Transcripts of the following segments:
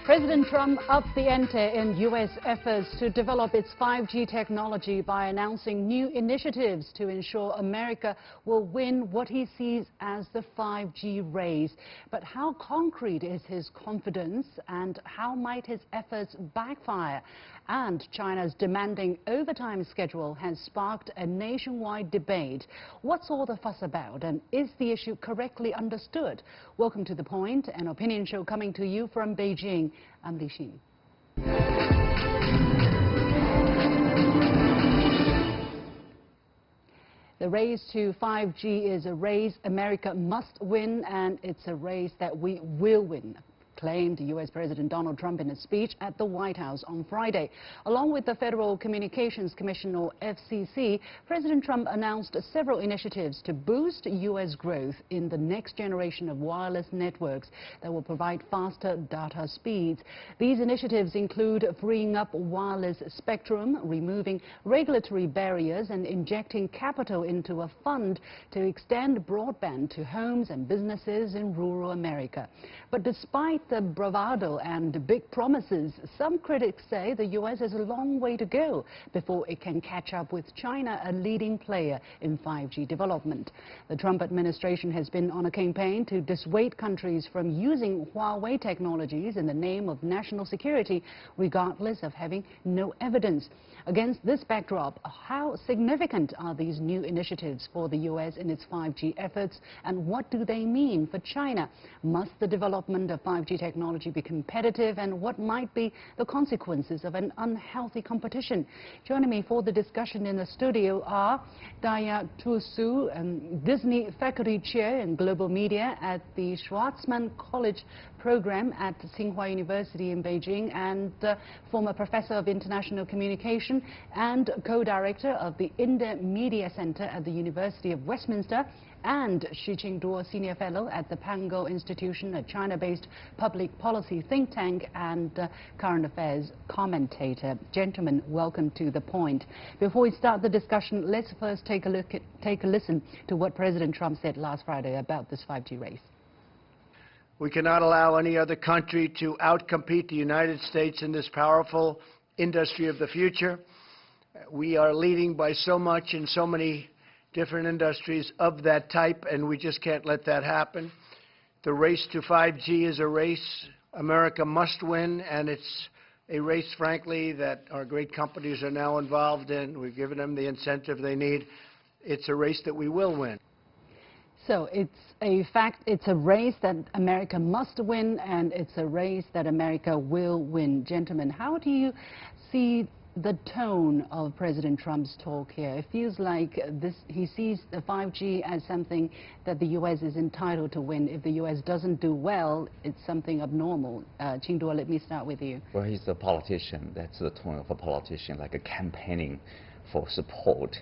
President Trump upped the ante in U.S. efforts to develop its 5G technology by announcing new initiatives to ensure America will win what he sees as the 5G race. But how concrete is his confidence, and how might his efforts backfire? And China's demanding overtime schedule has sparked a nationwide debate. What's all the fuss about, and is the issue correctly understood? Welcome to The Point, an opinion show coming to you from Beijing. I'm Li Xin. The race to 5G is a race America must win, and it's a race that we will win, claimed U.S. President Donald Trump in a speech at the White House on Friday. Along with the Federal Communications Commission, or FCC, President Trump announced several initiatives to boost U.S. growth in the next generation of wireless networks that will provide faster data speeds. These initiatives include freeing up wireless spectrum, removing regulatory barriers, and injecting capital into a fund to extend broadband to homes and businesses in rural America. But despite the bravado and big promises, some critics say the U.S. has a long way to go before it can catch up with China, a leading player in 5G development. The Trump administration has been on a campaign to dissuade countries from using Huawei technologies in the name of national security, regardless of having no evidence. Against this backdrop, how significant are these new initiatives for the U.S. in its 5G efforts, and what do they mean for China? Must the development of 5G technology be competitive, and what might be the consequences of an unhealthy competition? Joining me for the discussion in the studio are Daya, Disney Faculty Chair in Global Media at the Schwarzman College Program at Tsinghua University in Beijing, and former Professor of International Communication and co-director of the Indo-Media Center at the University of Westminster, and Qinduo Senior Fellow at the Pangoal Institution, a China-based public policy think tank and current affairs commentator. Gentlemen, welcome to The Point. Before we start the discussion, let's first take a listen to what President Trump said last Friday about this 5G race. We cannot allow any other country to outcompete the United States in this powerful industry of the future. We are leading by so much in so many different industries of that type, and we just can't let that happen. The race to 5G is a race America must win, and it's a race, frankly, that our great companies are now involved in. We've given them the incentive they need. It's a race that we will win. So it's a fact, it's a race that America must win, and it's a race that America will win. Gentlemen, how do you see the tone of President Trump's talk here? It feels like he sees the 5G as something that the U.S. is entitled to win. If the U.S. doesn't do well, it's something abnormal. Qinduo, let me start with you. Well, he's a politician. That's the tone of a politician, like a campaigning for support.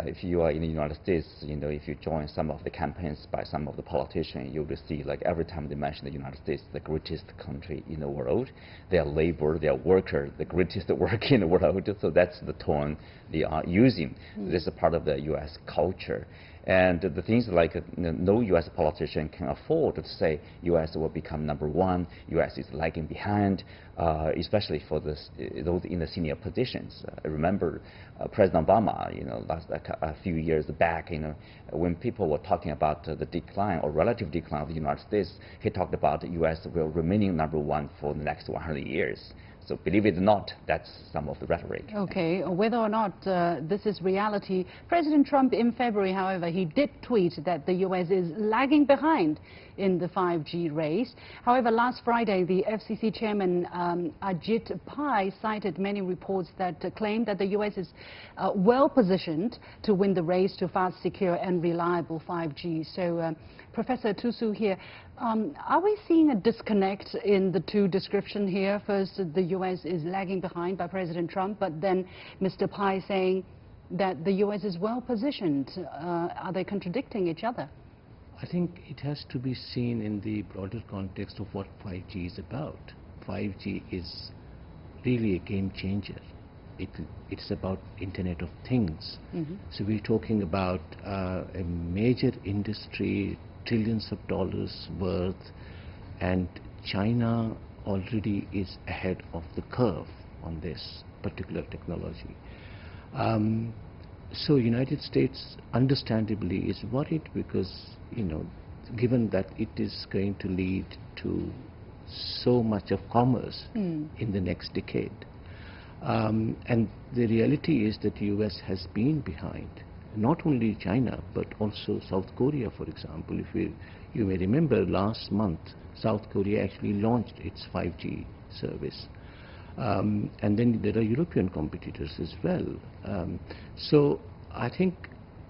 If you are in the United States, if you join some of the campaigns by some of the politicians, you will see, like, every time they mention the United States, the greatest country in the world, their labor, their worker, the greatest work in the world. So that's the tone they are using. This is a part of the U.S. culture. And the things like no U.S. politician can afford to say U.S. will become #1, U.S. is lagging behind, especially for those in the senior positions. I remember President Obama, a few years back, when people were talking about the decline or relative decline of the United States, he talked about the U.S. will remaining #1 for the next 100 years. So believe it or not, that's some of the rhetoric. Okay, whether or not this is reality, President Trump in February, however, he did tweet that the U.S. is lagging behind in the 5G race. However, last Friday, the FCC chairman Ajit Pai cited many reports that claimed that the U.S. is well positioned to win the race to fast, secure and reliable 5G. So, Professor Thussu here, are we seeing a disconnect in the two descriptions here? First, the U.S. is lagging behind by President Trump, but then Mr. Pai saying that the U.S. is well positioned. Are they contradicting each other? I think it has to be seen in the broader context of what 5G is about. 5G is really a game changer. It's about Internet of Things. So we're talking about a major industry, trillions of dollars worth, and China already is ahead of the curve on this particular technology. So United States understandably is worried because, given that it is going to lead to so much of commerce in the next decade. And the reality is that the US has been behind, not only China, but also South Korea, for example. If you may remember, last month, South Korea actually launched its 5G service. And then there are European competitors as well. So I think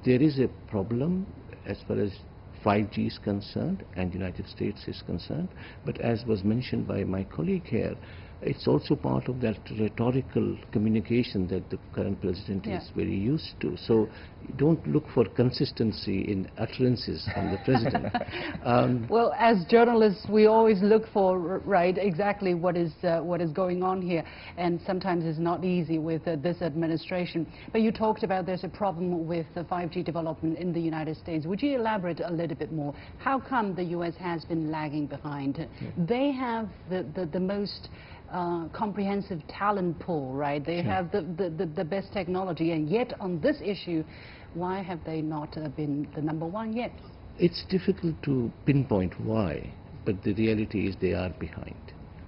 there is a problem as far as 5G is concerned and the United States is concerned. But as was mentioned by my colleague here, it's also part of that rhetorical communication that the current president is very used to. So don't look for consistency in utterances from the president. Well, as journalists, we always look for, right, exactly what is going on here. And sometimes it's not easy with this administration. But you talked about there's a problem with the 5G development in the United States. Would you elaborate a little bit more? How come the US has been lagging behind? They have the most comprehensive talent pool, right? They have the best technology, and yet on this issue, why have they not been the #1 yet? It's difficult to pinpoint why, but the reality is they are behind.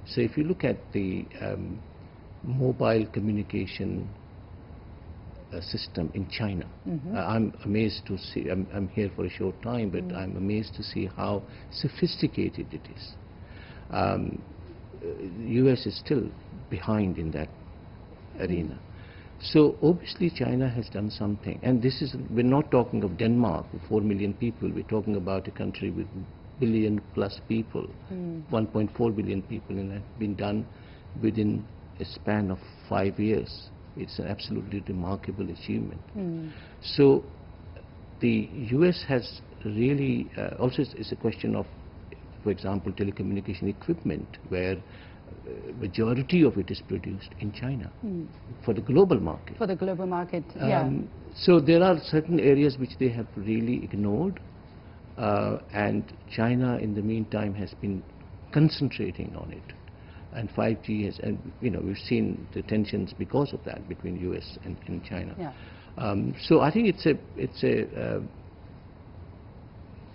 So if you look at the mobile communication system in China, I'm amazed to see, I'm here for a short time, but I'm amazed to see how sophisticated it is. US is still behind in that arena. So obviously China has done something, and this is, we're not talking of Denmark with 4 million people, we're talking about a country with billion plus people, 1.4 billion people, and that's been done within a span of 5 years. It's an absolutely remarkable achievement. So the US has really, also it's a question of, for example, telecommunication equipment, where majority of it is produced in China for the global market. For the global market, So there are certain areas which they have really ignored, and China in the meantime has been concentrating on it. And 5G has, and we've seen the tensions because of that between US and China. So I think it's a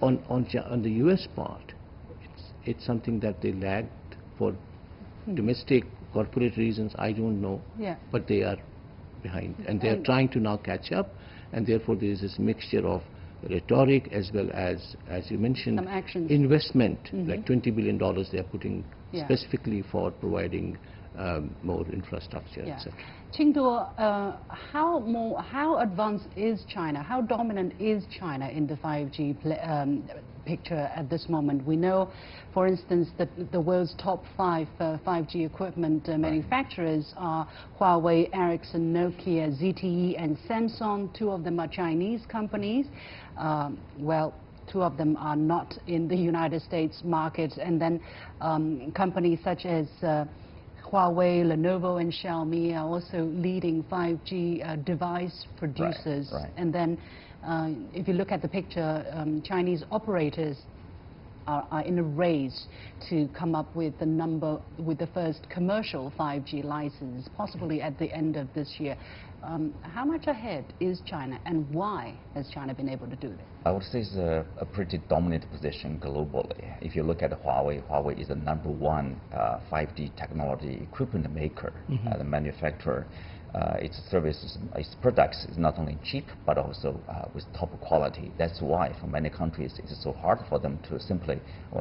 on the US part, it's something that they lagged for domestic corporate reasons, I don't know, but they are behind, and they are trying to now catch up, and therefore there is this mixture of rhetoric as well as you mentioned, investment, like $20 billion they are putting specifically for providing more infrastructure, etc. Qinduo, how advanced is China? How dominant is China in the 5G picture at this moment? We know, for instance, that the world's top 5 5G equipment manufacturers are Huawei, Ericsson, Nokia, ZTE, and Samsung. 2 of them are Chinese companies. Well, 2 of them are not in the United States market, and then companies such as Huawei, Lenovo, and Xiaomi are also leading 5G device producers. And then if you look at the picture, Chinese operators are in a race to come up with the first commercial 5G license, possibly at the end of this year. How much ahead is China, and why has China been able to do this? I would say it's a pretty dominant position globally. If you look at Huawei, Huawei is the #1 5G technology equipment maker, the manufacturer. Its services, its products is not only cheap, but also with top quality. That's why for many countries it's so hard for them to simply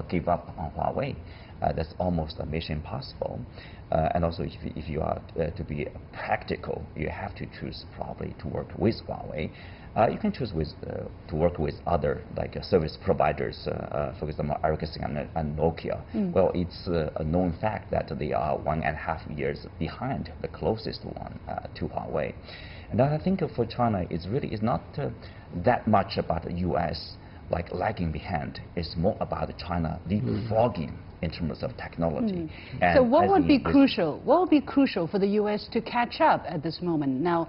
give up on Huawei. That's almost a mission impossible. And also, if you are to be practical, you have to choose probably to work with Huawei. You can choose to work with other service providers, for example, Ericsson and Nokia. Well, it's a known fact that they are 1.5 years behind the closest one to Huawei. And I think for China, it's not that much about the U.S. lagging behind. It's more about China leapfrogging in terms of technology. So what would be crucial? What would be crucial for the U.S. to catch up at this moment? Now,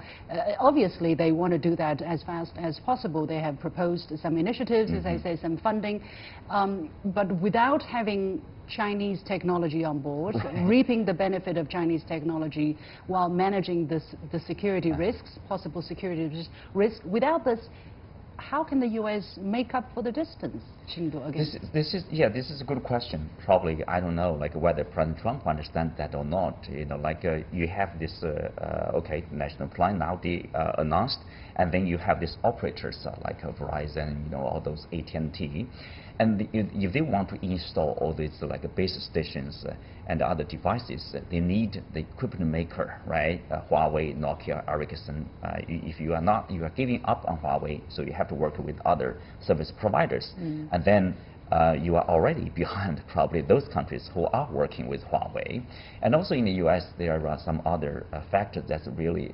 obviously, they want to do that as fast as possible. They have proposed some initiatives, as I say, some funding. But without having Chinese technology on board, reaping the benefit of Chinese technology while managing the security risks, possible security risks. Without this, how can the U.S. make up for the distance, Qinduo, again? This is a good question. Probably, I don't know, like whether President Trump understands that or not. You know, like you have this, national plan now announced, and then you have these operators like Verizon, you know, all those AT&T. And if they want to install all these like base stations and other devices, they need the equipment maker, right? Huawei, Nokia, Ericsson. If you are giving up on Huawei, so you have to work with other service providers, and then you are already behind probably those countries who are working with Huawei. And also in the U.S., there are some other factors that's really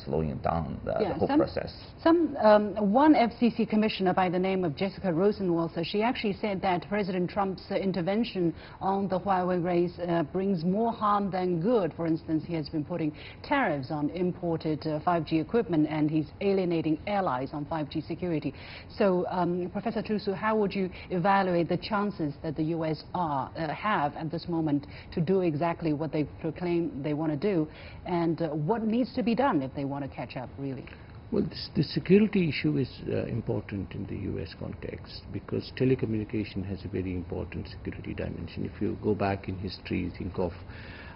slowing down the whole process. One FCC commissioner by the name of Jessica Rosenwalter, she actually said that President Trump's intervention on the Huawei race brings more harm than good. For instance, he has been putting tariffs on imported 5G equipment, and he's alienating allies on 5G security. So, Professor Thussu, how would you evaluate the chances that the U.S. have at this moment to do exactly what they proclaim they want to do, and what needs to be done if they want to catch up, really? Well, the security issue is important in the U.S. context, because telecommunication has a very important security dimension. If you go back in history, think of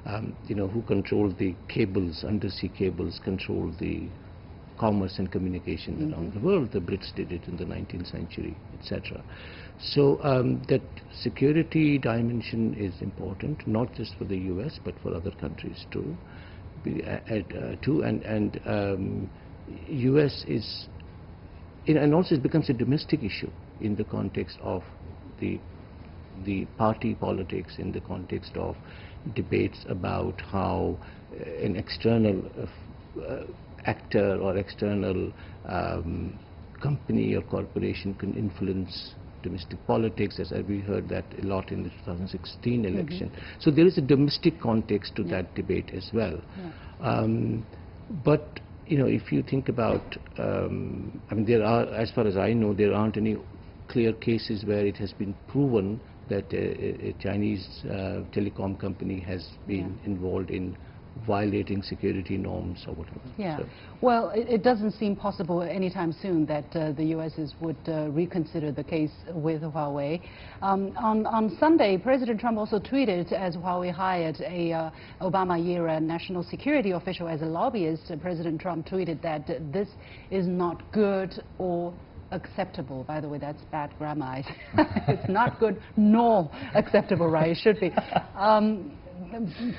who controlled the cables, undersea cables, controlled the commerce and communication around the world. The Brits did it in the 19th century, etc. So that security dimension is important, not just for the U.S. but for other countries too. U.S. is, and also it becomes a domestic issue in the context of the party politics, in the context of debates about how an external actor or external company or corporation can influence domestic politics, as we heard that a lot in the 2016 election. So there is a domestic context to that debate as well. But if you think about, there are, as far as I know, there aren't any clear cases where it has been proven that a Chinese telecom company has been involved in violating security norms or whatever. Yeah. So. Well, it doesn't seem possible anytime soon that the U.S. would reconsider the case with Huawei. On Sunday, President Trump also tweeted, as Huawei hired a Obama-era national security official as a lobbyist, President Trump tweeted that this is not good or acceptable. By the way, that's bad grammar. It's not good nor acceptable, right? It should be.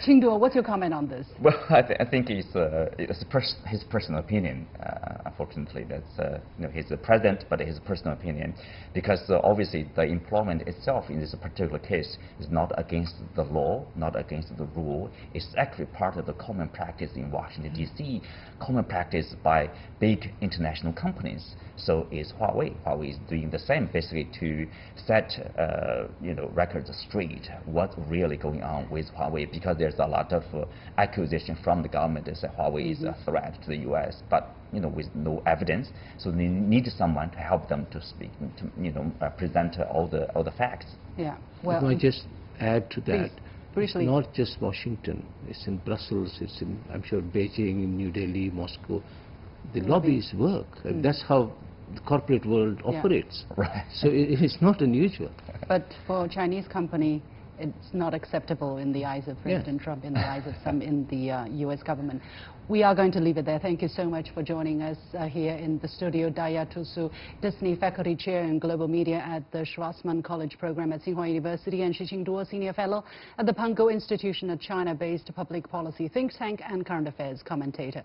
Qinduo, what's your comment on this? Well, I think it's his personal opinion. Unfortunately, that's he's the president, but his personal opinion, because obviously the employment itself in this particular case is not against the law, not against the rule. It's actually part of the common practice in Washington D.C., common practice by big international companies. So is Huawei. Huawei is doing the same, basically to set records straight. What's really going on with Huawei? Because there's a lot of accusation from the government that Huawei is a threat to the U.S., but with no evidence. So they need someone to help them to speak, to present all the facts. Yeah. Well, can I just add to that? Briefly. It's not just Washington. It's in Brussels. It's in, I'm sure, Beijing, New Delhi, Moscow. The lobbies work. That's how the corporate world operates. Right. So it's not unusual. But for a Chinese company, it's not acceptable in the eyes of President Trump, in the eyes of some in the U.S. government. We are going to leave it there. Thank you so much for joining us here in the studio. Daya, Thussu, Disney Faculty Chair in Global Media at the Schwarzman College Program at Tsinghua University, and Qinduo, Senior Fellow at the Pangoal Institution, a China-based public policy think tank and current affairs commentator.